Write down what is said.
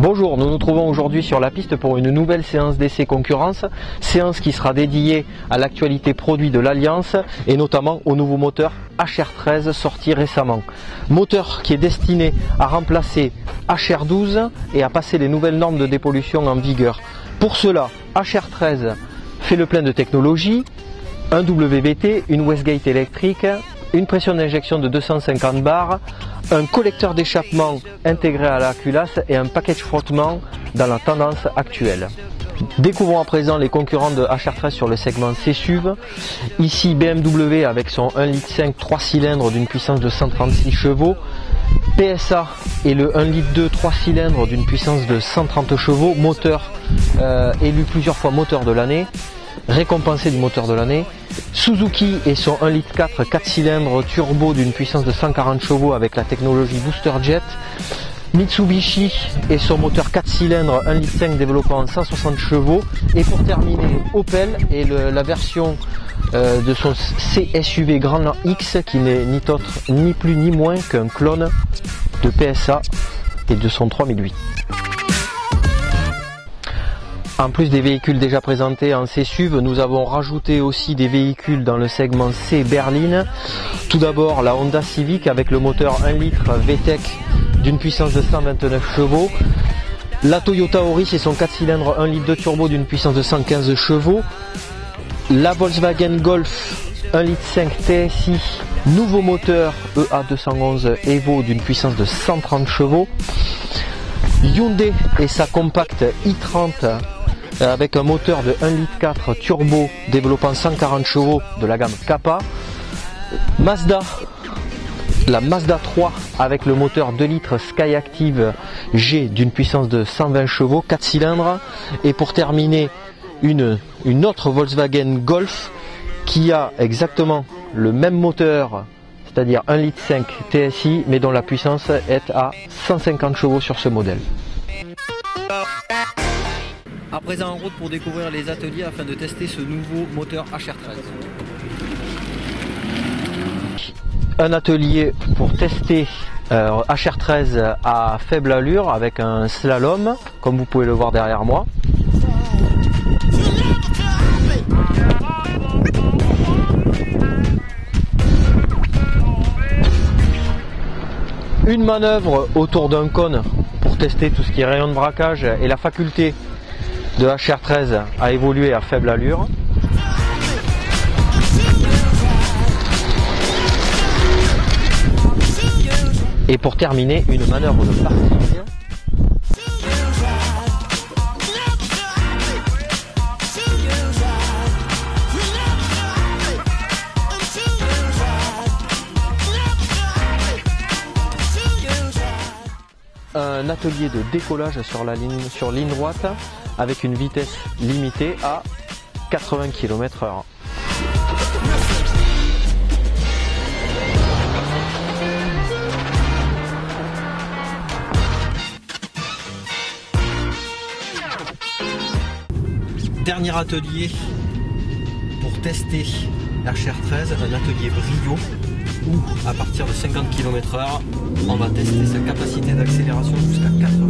Bonjour, nous nous trouvons aujourd'hui sur la piste pour une nouvelle séance d'essai concurrence, séance qui sera dédiée à l'actualité produit de l'Alliance et notamment au nouveau moteur HR13 sorti récemment. Moteur qui est destiné à remplacer HR12 et à passer les nouvelles normes de dépollution en vigueur. Pour cela, HR13 fait le plein de technologie, un WVT, une Westgate électrique, une pression d'injection de 250 bars, un collecteur d'échappement intégré à la culasse et un package frottement dans la tendance actuelle. Découvrons à présent les concurrents de HR13 sur le segment C-SUV. Ici BMW avec son 1,5 litre 3 cylindres d'une puissance de 136 chevaux. PSA et le 1,2 litre 3 cylindres d'une puissance de 130 chevaux. Moteur élu plusieurs fois moteur de l'année. Récompensé du moteur de l'année. Suzuki et son 1,4 litre 4 cylindres turbo d'une puissance de 140 chevaux avec la technologie Booster Jet. Mitsubishi et son moteur 4 cylindres 1,5 litre développant 160 chevaux. Et pour terminer, Opel et la version de son CSUV Grandland X qui n'est ni plus ni moins qu'un clone de PSA et de son 3008. En plus des véhicules déjà présentés en C-SUV, nous avons rajouté aussi des véhicules dans le segment C berline. Tout d'abord la Honda Civic avec le moteur 1 litre VTEC d'une puissance de 129 chevaux. La Toyota Auris et son 4 cylindres 1 litre de turbo d'une puissance de 115 chevaux. La Volkswagen Golf 1 litre 5 TSI, nouveau moteur EA211 Evo d'une puissance de 130 chevaux. Hyundai et sa compacte i30 avec un moteur de 1 litre 4 turbo développant 140 chevaux de la gamme Kappa. Mazda, la Mazda 3 avec le moteur 2 litres Skyactiv G d'une puissance de 120 chevaux, 4 cylindres. Et pour terminer, une autre Volkswagen Golf qui a exactement le même moteur, c'est-à-dire 1 litre 5 TSI, mais dont la puissance est à 150 chevaux sur ce modèle. À présent en route pour découvrir les ateliers afin de tester ce nouveau moteur HR13. Un atelier pour tester HR13 à faible allure avec un slalom, comme vous pouvez le voir derrière moi. Une manœuvre autour d'un cône pour tester tout ce qui est rayon de braquage et la faculté de HR13 à évoluer à faible allure. Et pour terminer, une manœuvre de parking. Un atelier de décollage sur ligne droite avec une vitesse limitée à 80 km/h. Dernier atelier pour tester HR13, un atelier brio où à partir de 50 km/h on va tester sa capacité d'accélération jusqu'à 80 km/h.